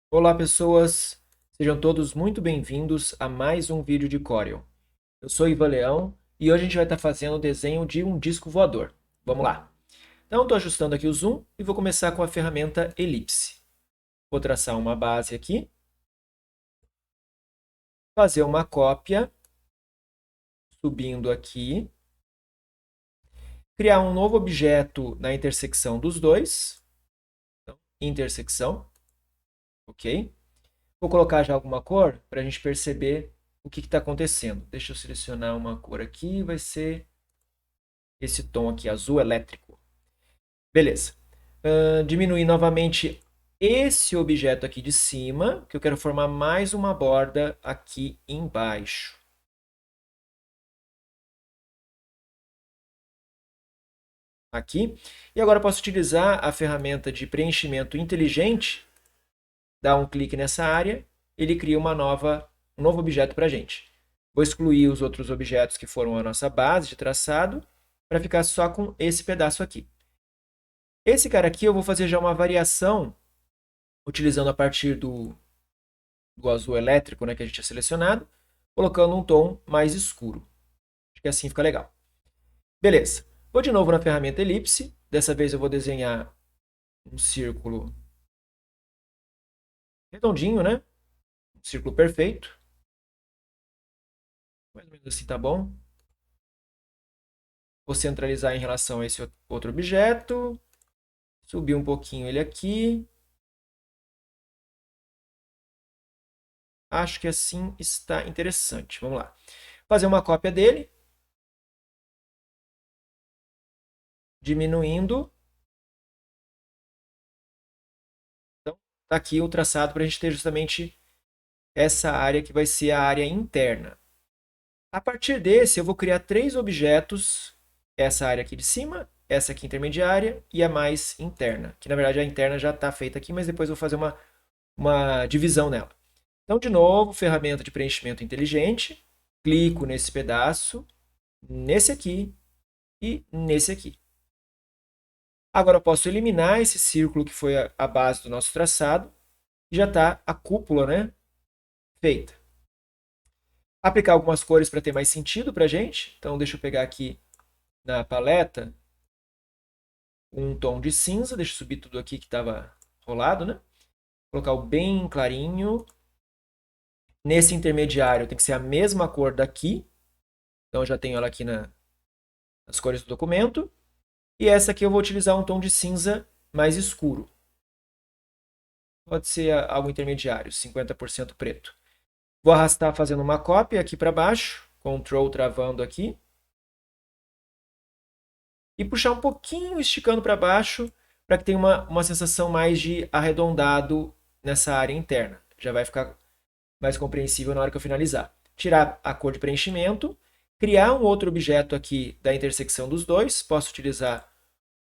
Olá, pessoas! Sejam todos muito bem-vindos a mais um vídeo de Corel. Eu sou Ivan Leão e hoje a gente vai estar fazendo o desenho de um disco voador. Vamos lá! Então, estou ajustando aqui o zoom e vou começar com a ferramenta Elipse. Vou traçar uma base aqui, fazer uma cópia, subindo aqui, criar um novo objeto na intersecção dos dois, então, intersecção, ok? Vou colocar já alguma cor para a gente perceber o que está acontecendo. Deixa eu selecionar uma cor aqui, vai ser esse tom aqui, azul elétrico. Beleza. Diminuir novamente esse objeto aqui de cima, que eu quero formar mais uma borda aqui embaixo. Aqui. E agora eu posso utilizar a ferramenta de preenchimento inteligente, dar um clique nessa área, ele cria um novo objeto para a gente. Vou excluir os outros objetos que foram a nossa base de traçado, para ficar só com esse pedaço aqui. Esse cara aqui eu vou fazer já uma variação, utilizando a partir do azul elétrico, né, que a gente tinha selecionado, colocando um tom mais escuro. Acho que assim fica legal. Beleza. Vou de novo na ferramenta Elipse. Dessa vez eu vou desenhar um círculo redondinho, né? Um círculo perfeito. Mais ou menos assim tá bom. Vou centralizar em relação a esse outro objeto. Subir um pouquinho ele aqui. Acho que assim está interessante. Vamos lá. Fazer uma cópia dele. Diminuindo. Então, está aqui o traçado para a gente ter justamente essa área que vai ser a área interna. A partir desse, eu vou criar três objetos, essa área aqui de cima, essa aqui intermediária e a mais interna, que na verdade a interna já está feita aqui, mas depois eu vou fazer uma divisão nela. Então, de novo, ferramenta de preenchimento inteligente, clico nesse pedaço, nesse aqui e nesse aqui. Agora eu posso eliminar esse círculo que foi a base do nosso traçado e já está a cúpula, né, feita. Aplicar algumas cores para ter mais sentido para a gente. Então, deixa eu pegar aqui na paleta um tom de cinza. Deixa eu subir tudo aqui que estava rolado, né? Colocar o bem clarinho. Nesse intermediário tem que ser a mesma cor daqui. Então, eu já tenho ela aqui nas cores do documento. E essa aqui eu vou utilizar um tom de cinza mais escuro. Pode ser algo intermediário, 50% preto. Vou arrastar fazendo uma cópia aqui para baixo. Ctrl travando aqui. E puxar um pouquinho esticando para baixo para que tenha uma sensação mais de arredondado nessa área interna. Já vai ficar mais compreensível na hora que eu finalizar. Tirar a cor de preenchimento, criar um outro objeto aqui da intersecção dos dois. Posso utilizar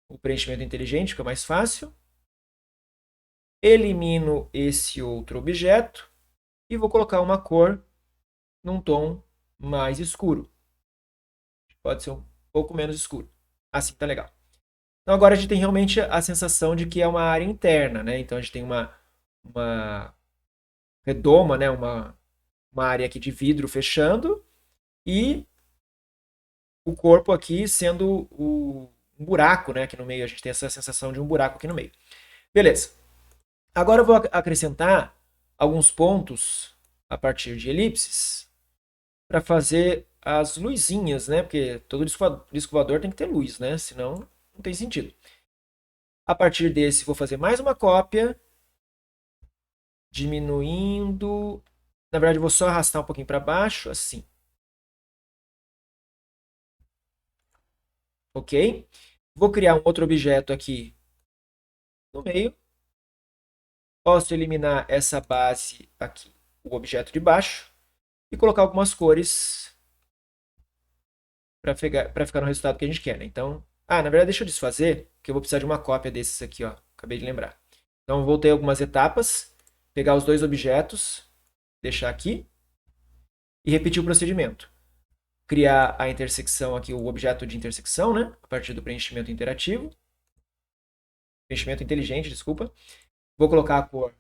o preenchimento inteligente, fica mais fácil. Elimino esse outro objeto e vou colocar uma cor num tom mais escuro. Pode ser um pouco menos escuro. Assim tá legal. Então agora a gente tem realmente a sensação de que é uma área interna, né? Então a gente tem uma redoma, né? Uma área aqui de vidro fechando e o corpo aqui sendo um buraco, né? Aqui no meio a gente tem essa sensação de um buraco aqui no meio. Beleza. Agora eu vou acrescentar alguns pontos a partir de elipses para fazer as luzinhas, né? Porque todo disco voador tem que ter luz, né? Senão não tem sentido. A partir desse, vou fazer mais uma cópia, diminuindo. Na verdade, vou só arrastar um pouquinho para baixo, assim. Ok? Vou criar um outro objeto aqui no meio. Posso eliminar essa base aqui, o objeto de baixo, e colocar algumas cores para ficar no resultado que a gente quer, né? Então, na verdade, deixa eu desfazer, que eu vou precisar de uma cópia desses aqui, ó. Acabei de lembrar. Então, voltei algumas etapas, pegar os dois objetos, deixar aqui e repetir o procedimento. Criar a intersecção aqui, o objeto de intersecção, né? A partir do preenchimento interativo. Preenchimento inteligente, desculpa. Vou colocar a cor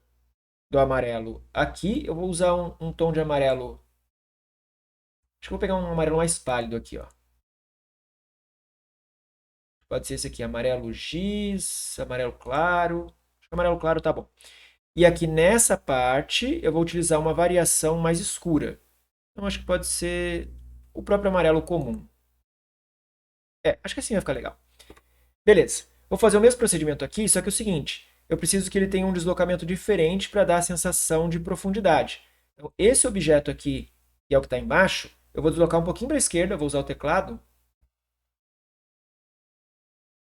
do amarelo aqui. Eu vou usar um tom de amarelo. Acho que eu vou pegar um amarelo mais pálido aqui, ó. Pode ser esse aqui, amarelo giz, amarelo claro. Acho que amarelo claro tá bom. E aqui nessa parte eu vou utilizar uma variação mais escura. Então acho que pode ser o próprio amarelo comum. Acho que assim vai ficar legal. Beleza. Vou fazer o mesmo procedimento aqui, só que é o seguinte, eu preciso que ele tenha um deslocamento diferente para dar a sensação de profundidade. Então, esse objeto aqui, que é o que está embaixo, eu vou deslocar um pouquinho para a esquerda, vou usar o teclado.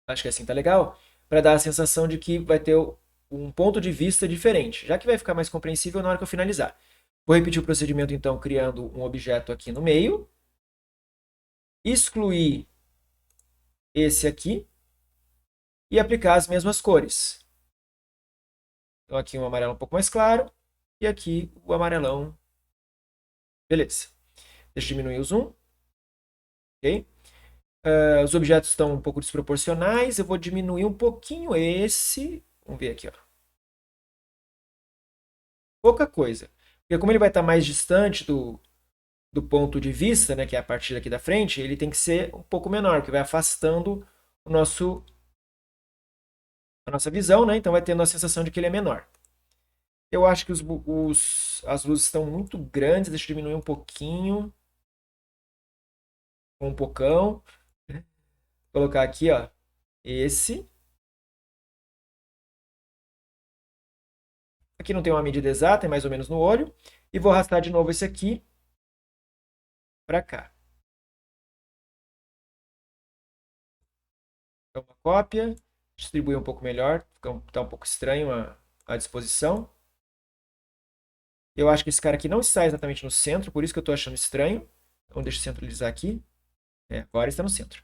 Acho que assim tá legal, para dar a sensação de que vai ter um ponto de vista diferente, já que vai ficar mais compreensível na hora que eu finalizar. Vou repetir o procedimento então, criando um objeto aqui no meio, excluir esse aqui e aplicar as mesmas cores. Então aqui um amarelo um pouco mais claro e aqui o amarelão. Beleza. Deixa eu diminuir o zoom. Ok? Os objetos estão um pouco desproporcionais. Eu vou diminuir um pouquinho esse. Vamos ver aqui, ó. Pouca coisa. Porque como ele vai estar mais distante do ponto de vista, né, que é a partir aqui da frente, ele tem que ser um pouco menor, porque vai afastando a nossa visão, né? Então vai tendo a sensação de que ele é menor. Eu acho que as luzes estão muito grandes. Deixa eu diminuir um pouquinho. Um pocão. Vou colocar aqui, ó, esse. Aqui não tem uma medida exata, é mais ou menos no olho. E vou arrastar de novo esse aqui para cá. Então, uma cópia. Distribuir um pouco melhor. Tá um pouco estranho a disposição. Eu acho que esse cara aqui não está exatamente no centro, por isso que eu estou achando estranho. Então, deixa eu centralizar aqui. Agora está no centro.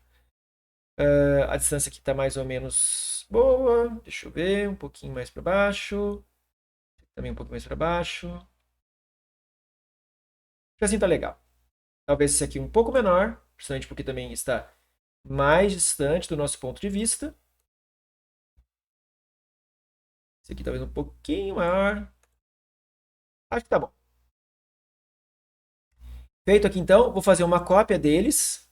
A distância aqui está mais ou menos boa. Deixa eu ver, um pouquinho mais para baixo. Também um pouquinho mais para baixo. Acho que assim tá legal. Talvez esse aqui um pouco menor, justamente porque também está mais distante do nosso ponto de vista. Esse aqui talvez um pouquinho maior. Acho que tá bom. Feito aqui então, vou fazer uma cópia deles,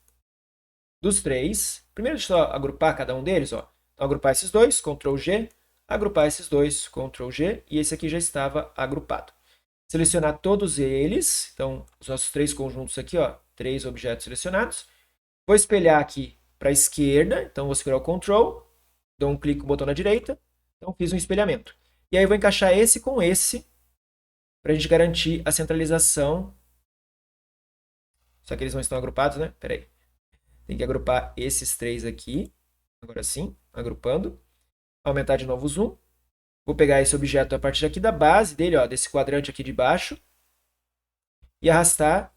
dos três. Primeiro deixa eu só agrupar cada um deles, ó. Então, agrupar esses dois, Ctrl G, agrupar esses dois, Ctrl G, e esse aqui já estava agrupado. Selecionar todos eles, então os nossos três conjuntos aqui, ó, três objetos selecionados. Vou espelhar aqui para a esquerda, então vou segurar o Ctrl, dou um clique com o botão na direita, então fiz um espelhamento. E aí eu vou encaixar esse com esse, para a gente garantir a centralização. Só que eles não estão agrupados, né? Pera aí. Tem que agrupar esses três aqui. Agora sim, agrupando. Aumentar de novo o zoom. Vou pegar esse objeto a partir aqui da base dele, ó, desse quadrante aqui de baixo. E arrastar.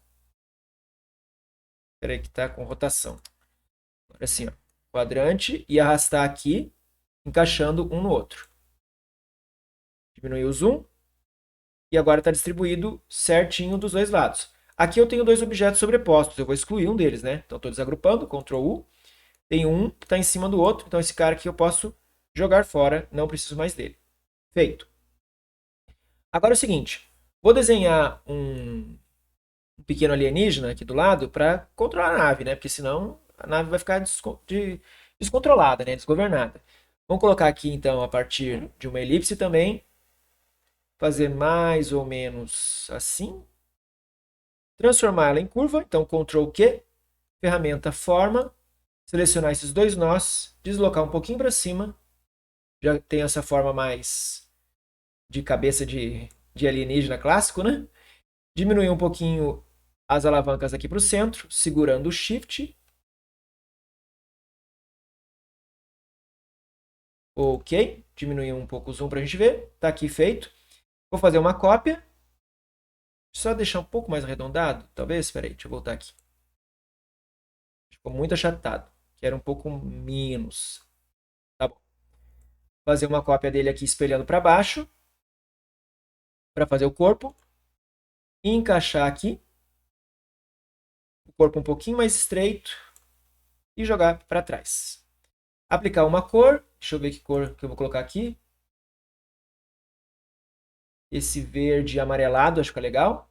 Pera aí que está com rotação. Agora sim, ó. Quadrante e arrastar aqui, encaixando um no outro. Diminuir o zoom. E agora está distribuído certinho dos dois lados. Aqui eu tenho dois objetos sobrepostos, eu vou excluir um deles, né? Então estou desagrupando, Ctrl U. Tem um que está em cima do outro, então esse cara aqui eu posso jogar fora, não preciso mais dele. Feito. Agora é o seguinte, vou desenhar um pequeno alienígena aqui do lado para controlar a nave, né? Porque senão a nave vai ficar descontrolada, né? Desgovernada. Vamos colocar aqui então a partir de uma elipse também, fazer mais ou menos assim. Transformar ela em curva, então Ctrl Q, ferramenta forma, selecionar esses dois nós, deslocar um pouquinho para cima, já tem essa forma mais de cabeça de alienígena clássico, né? Diminuir um pouquinho as alavancas aqui para o centro, segurando o Shift. Ok, diminuir um pouco o zoom para a gente ver, está aqui feito. Vou fazer uma cópia, só deixar um pouco mais arredondado, talvez, espera aí, deixa eu voltar aqui. Ficou muito achatado, quero um pouco menos. Tá bom. Fazer uma cópia dele aqui espelhando para baixo, para fazer o corpo. E encaixar aqui, o corpo um pouquinho mais estreito e jogar para trás. Aplicar uma cor, deixa eu ver que cor que eu vou colocar aqui. esse verde amarelado, acho que é legal.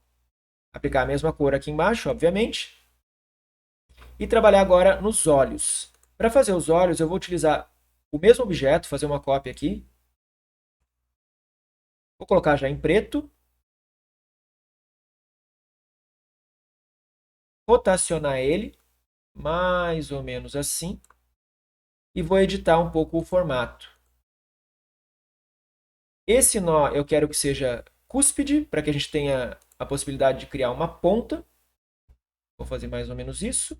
Aplicar a mesma cor aqui embaixo, obviamente. E trabalhar agora nos olhos. Para fazer os olhos, eu vou utilizar o mesmo objeto, fazer uma cópia aqui. Vou colocar já em preto. Rotacionar ele, mais ou menos assim. E vou editar um pouco o formato. Esse nó eu quero que seja cúspide, para que a gente tenha a possibilidade de criar uma ponta. Vou fazer mais ou menos isso.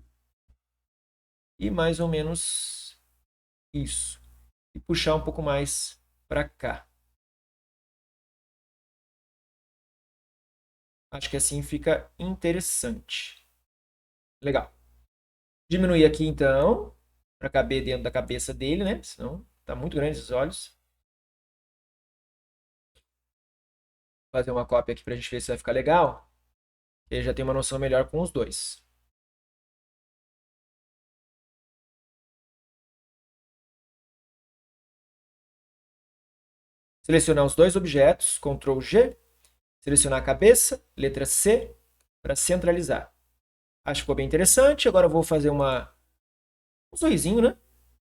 E mais ou menos isso. E puxar um pouco mais para cá. Acho que assim fica interessante. Legal. Diminuir aqui então, para caber dentro da cabeça dele, né? Senão tá muito grande os olhos. Fazer uma cópia aqui para a gente ver se vai ficar legal. Ele já tem uma noção melhor com os dois. Selecionar os dois objetos, Ctrl G. Selecionar a cabeça, letra C, para centralizar. Acho que ficou bem interessante. Agora eu vou fazer um sorrisinho, né?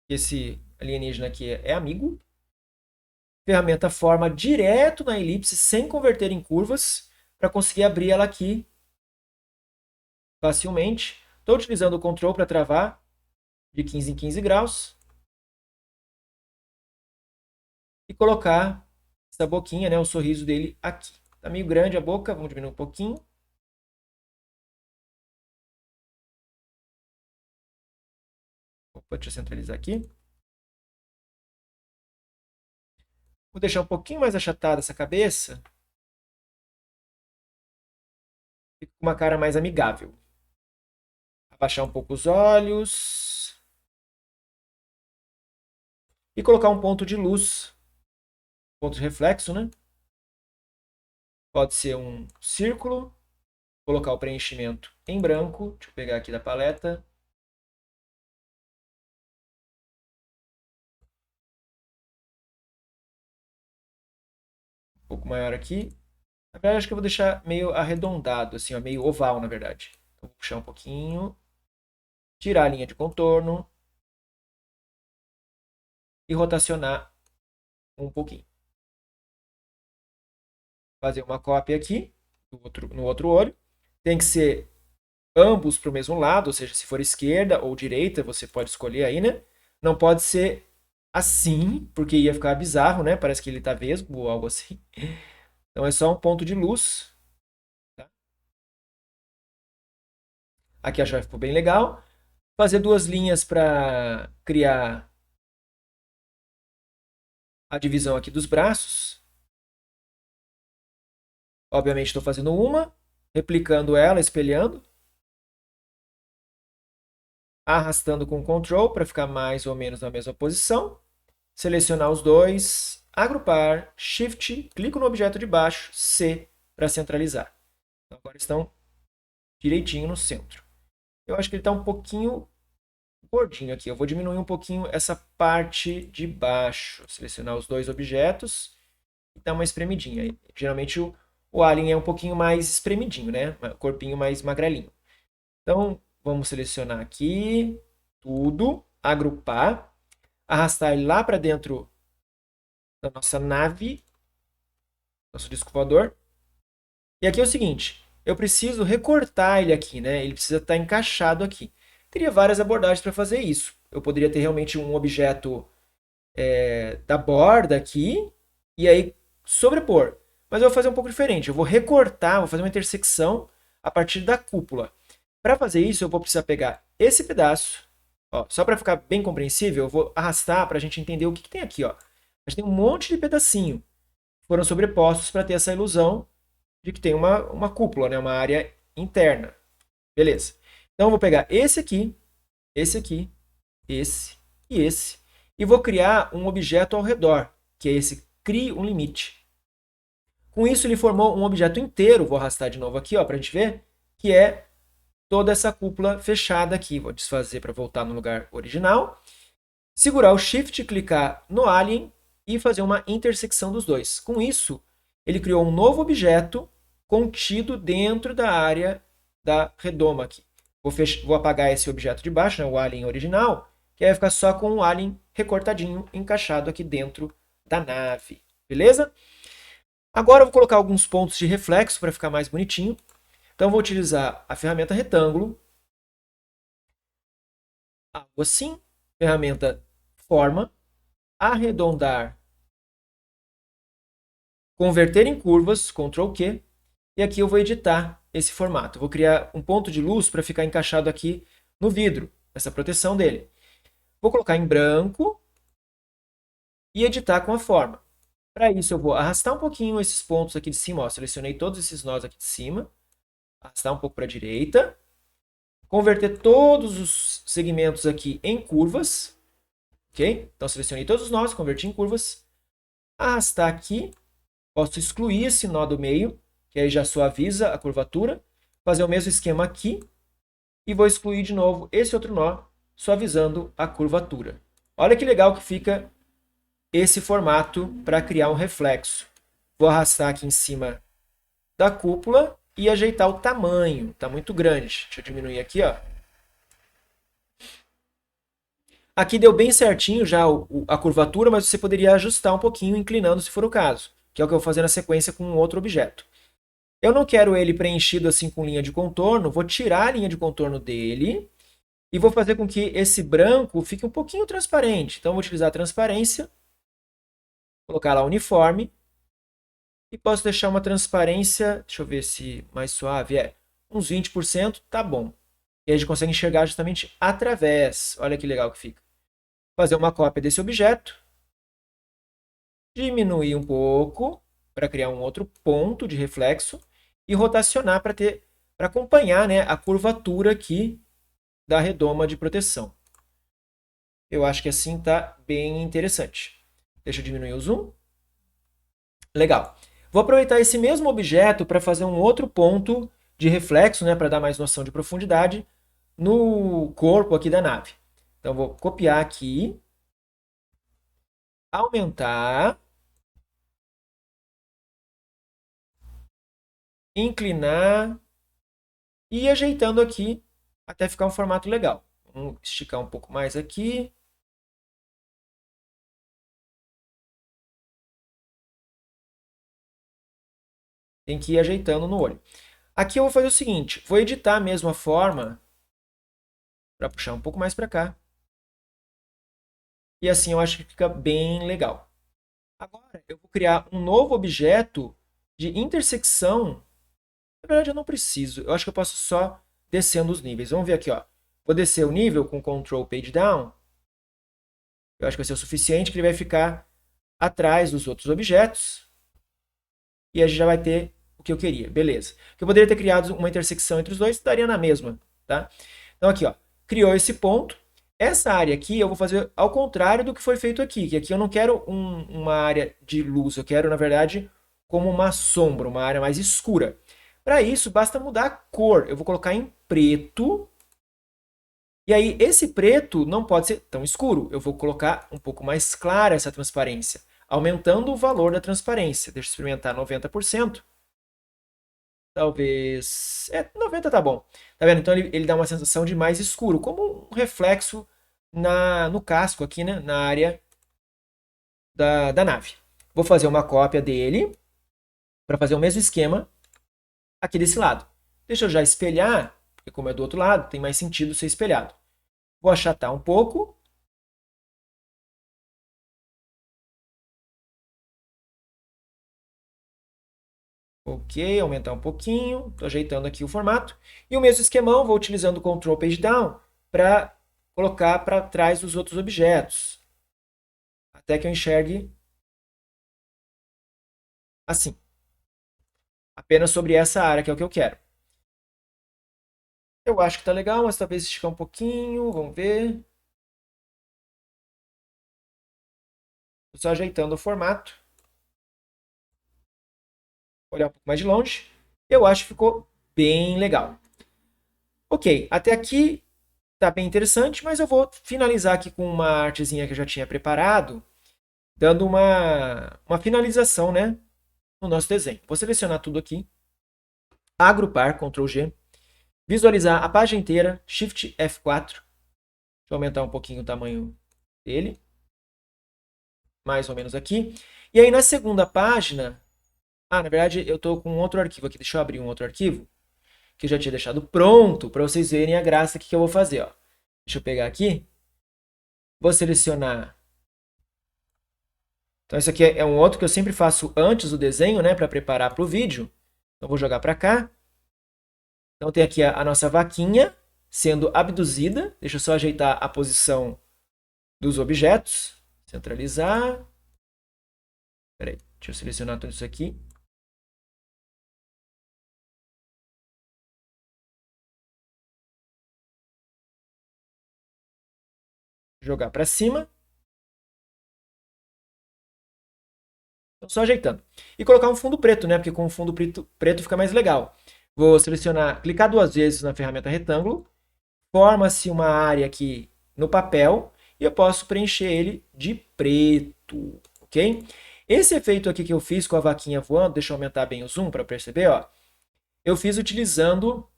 Esse alienígena aqui é amigo. Ferramenta forma direto na elipse, sem converter em curvas, para conseguir abrir ela aqui facilmente. Estou utilizando o Ctrl para travar de 15 em 15 graus. E colocar essa boquinha, né, o sorriso dele aqui. Está meio grande a boca, vamos diminuir um pouquinho. Opa, deixa eu centralizar aqui. Vou deixar um pouquinho mais achatada essa cabeça. Fica com uma cara mais amigável. Abaixar um pouco os olhos. E colocar um ponto de luz. Ponto de reflexo, né? Pode ser um círculo. Colocar o preenchimento em branco. Deixa eu pegar aqui da paleta. Um pouco maior aqui. Na verdade, acho que eu vou deixar meio arredondado, assim, ó, meio oval, na verdade. Então, vou puxar um pouquinho. Tirar a linha de contorno. E rotacionar um pouquinho. Fazer uma cópia aqui, no outro olho. Tem que ser ambos para o mesmo lado, ou seja, se for esquerda ou direita, você pode escolher aí, né? Não pode ser assim, porque ia ficar bizarro, né? Parece que ele está vesgo ou algo assim. Então é só um ponto de luz. Tá? Aqui acho que ficou bem legal. Fazer duas linhas para criar a divisão aqui dos braços. Obviamente estou fazendo uma, replicando ela, espelhando. Arrastando com Ctrl para ficar mais ou menos na mesma posição. Selecionar os dois, agrupar, Shift, clico no objeto de baixo, C para centralizar. Então, agora estão direitinho no centro. Eu acho que ele está um pouquinho gordinho aqui. Eu vou diminuir um pouquinho essa parte de baixo. Selecionar os dois objetos e dar uma espremidinha. Geralmente o alien é um pouquinho mais espremidinho, né? Um corpinho mais magrelinho. Então, vamos selecionar aqui tudo, agrupar, arrastar ele lá para dentro da nossa nave, nosso disco voador. E aqui é o seguinte, eu preciso recortar ele aqui, né? Ele precisa estar encaixado aqui. Teria várias abordagens para fazer isso. Eu poderia ter realmente um objeto da borda aqui e aí sobrepor. Mas eu vou fazer um pouco diferente. Eu vou recortar, vou fazer uma intersecção a partir da cúpula. Para fazer isso, eu vou precisar pegar esse pedaço, ó, só para ficar bem compreensível, eu vou arrastar para a gente entender o que tem aqui. Ó. A gente tem um monte de pedacinho que foram sobrepostos para ter essa ilusão de que tem uma cúpula, né, uma área interna. Beleza. Então eu vou pegar esse aqui, esse e esse, e vou criar um objeto ao redor, que é esse crie um limite. Com isso, ele formou um objeto inteiro, vou arrastar de novo aqui para a gente ver, que é toda essa cúpula fechada aqui. Vou desfazer para voltar no lugar original. Segurar o Shift, clicar no alien e fazer uma intersecção dos dois. Com isso, ele criou um novo objeto contido dentro da área da redoma aqui. Vou apagar esse objeto de baixo, né, o alien original, que aí vai ficar só com o alien recortadinho, encaixado aqui dentro da nave. Beleza? Agora eu vou colocar alguns pontos de reflexo para ficar mais bonitinho. Então eu vou utilizar a ferramenta retângulo, algo assim, ferramenta forma, arredondar, converter em curvas, Ctrl Q, e aqui eu vou editar esse formato. Eu vou criar um ponto de luz para ficar encaixado aqui no vidro, essa proteção dele. Vou colocar em branco e editar com a forma. Para isso eu vou arrastar um pouquinho esses pontos aqui de cima, ó, selecionei todos esses nós aqui de cima, arrastar um pouco para a direita, converter todos os segmentos aqui em curvas, ok? Então selecionei todos os nós, converti em curvas, arrastar aqui, posso excluir esse nó do meio, que aí já suaviza a curvatura, fazer o mesmo esquema aqui, e vou excluir de novo esse outro nó, suavizando a curvatura. Olha que legal que fica esse formato para criar um reflexo. Vou arrastar aqui em cima da cúpula e ajeitar o tamanho. Está muito grande. Deixa eu diminuir aqui, ó. Aqui deu bem certinho já a curvatura, mas você poderia ajustar um pouquinho, inclinando se for o caso, que é o que eu vou fazer na sequência com um outro objeto. Eu não quero ele preenchido assim com linha de contorno, vou tirar a linha de contorno dele e vou fazer com que esse branco fique um pouquinho transparente. Então, vou utilizar a transparência, colocar lá uniforme, e posso deixar uma transparência, deixa eu ver se mais suave, uns 20%, tá bom. E aí a gente consegue enxergar justamente através. Olha que legal que fica. Fazer uma cópia desse objeto, diminuir um pouco, para criar um outro ponto de reflexo, e rotacionar para acompanhar, né, a curvatura aqui da redoma de proteção. Eu acho que assim está bem interessante. Deixa eu diminuir o zoom. Legal. Vou aproveitar esse mesmo objeto para fazer um outro ponto de reflexo, né, para dar mais noção de profundidade, no corpo aqui da nave. Então, vou copiar aqui, aumentar, inclinar e ir ajeitando aqui até ficar um formato legal. Vamos esticar um pouco mais aqui. Tem que ir ajeitando no olho. Aqui eu vou fazer o seguinte, vou editar a mesma forma para puxar um pouco mais para cá. E assim eu acho que fica bem legal. Agora eu vou criar um novo objeto de intersecção. Na verdade eu não preciso, eu acho que eu posso só descendo os níveis. Vamos ver aqui, ó. Vou descer o nível com Ctrl Page Down. Eu acho que vai ser o suficiente que ele vai ficar atrás dos outros objetos. E a gente já vai ter o que eu queria. Beleza. Eu poderia ter criado uma intersecção entre os dois, daria na mesma. Tá? Então aqui, ó, criou esse ponto. Essa área aqui eu vou fazer ao contrário do que foi feito aqui. Que aqui eu não quero uma área de luz. Eu quero, na verdade, como uma sombra, uma área mais escura. Para isso, basta mudar a cor. Eu vou colocar em preto. E aí, esse preto não pode ser tão escuro. Eu vou colocar um pouco mais clara essa transparência, aumentando o valor da transparência. Deixa eu experimentar 90%. Talvez... 90 tá bom. Tá vendo? Então, ele dá uma sensação de mais escuro, como um reflexo no casco aqui, né? Na área da nave. Vou fazer uma cópia dele para fazer o mesmo esquema aqui desse lado. Deixa eu já espelhar, porque como é do outro lado, tem mais sentido ser espelhado. Vou achatar um pouco. Ok, aumentar um pouquinho. Estou ajeitando aqui o formato. E o mesmo esquemão, vou utilizando o Ctrl Page Down para colocar para trás dos outros objetos. Até que eu enxergue assim. Apenas sobre essa área, que é o que eu quero. Eu acho que está legal, mas talvez esticar um pouquinho. Vamos ver. Estou só ajeitando o formato. Olhar um pouco mais de longe. Eu acho que ficou bem legal. Ok, até aqui está bem interessante, mas eu vou finalizar aqui com uma artezinha que eu já tinha preparado, dando uma finalização, né, no nosso desenho. Vou selecionar tudo aqui, agrupar, Ctrl G, visualizar a página inteira, Shift F4. Deixa eu aumentar um pouquinho o tamanho dele. Mais ou menos aqui. E aí na segunda página... na verdade eu estou com outro arquivo aqui. Deixa eu abrir um outro arquivo que eu já tinha deixado pronto para vocês verem a graça que eu vou fazer. Ó. Deixa eu pegar aqui. Vou selecionar. Então, isso aqui é um outro que eu sempre faço antes do desenho, né, para preparar para o vídeo. Então, vou jogar para cá. Então, tem aqui a nossa vaquinha sendo abduzida. Deixa eu só ajeitar a posição dos objetos. Centralizar. Espera aí, deixa eu selecionar tudo isso aqui. Jogar para cima. Então, só ajeitando. E colocar um fundo preto, né? Porque com o fundo preto fica mais legal. Vou selecionar, clicar 2 vezes na ferramenta retângulo. Forma-se uma área aqui no papel e eu posso preencher ele de preto, ok? Esse efeito aqui que eu fiz com a vaquinha voando, deixa eu aumentar bem o zoom para perceber, ó. Eu fiz utilizando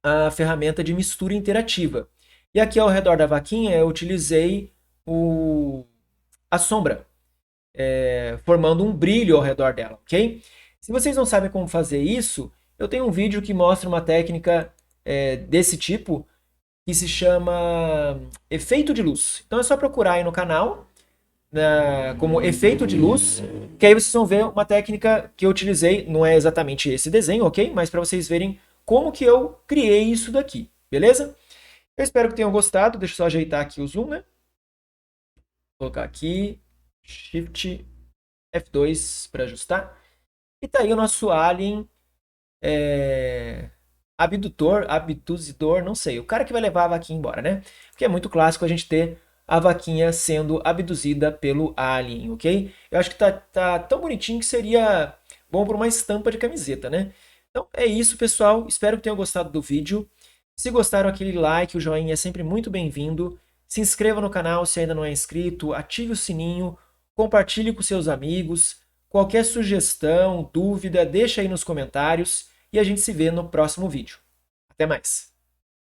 a ferramenta de mistura interativa. E aqui ao redor da vaquinha eu utilizei a sombra, formando um brilho ao redor dela, ok? Se vocês não sabem como fazer isso, eu tenho um vídeo que mostra uma técnica desse tipo, que se chama efeito de luz. Então é só procurar aí no canal, como efeito de luz, que aí vocês vão ver uma técnica que eu utilizei, não é exatamente esse desenho, ok? Mas para vocês verem como que eu criei isso daqui, beleza? Eu espero que tenham gostado, deixa eu só ajeitar aqui o zoom, né? Vou colocar aqui, Shift F2 para ajustar. E tá aí o nosso alien abduzidor, não sei. O cara que vai levar a vaquinha embora, né? Porque é muito clássico a gente ter a vaquinha sendo abduzida pelo alien, ok? Eu acho que tá tão bonitinho que seria bom para uma estampa de camiseta, né? Então é isso, pessoal. Espero que tenham gostado do vídeo. Se gostaram, aquele like, o joinha é sempre muito bem-vindo. Se inscreva no canal se ainda não é inscrito, ative o sininho, compartilhe com seus amigos. Qualquer sugestão, dúvida, deixa aí nos comentários e a gente se vê no próximo vídeo. Até mais!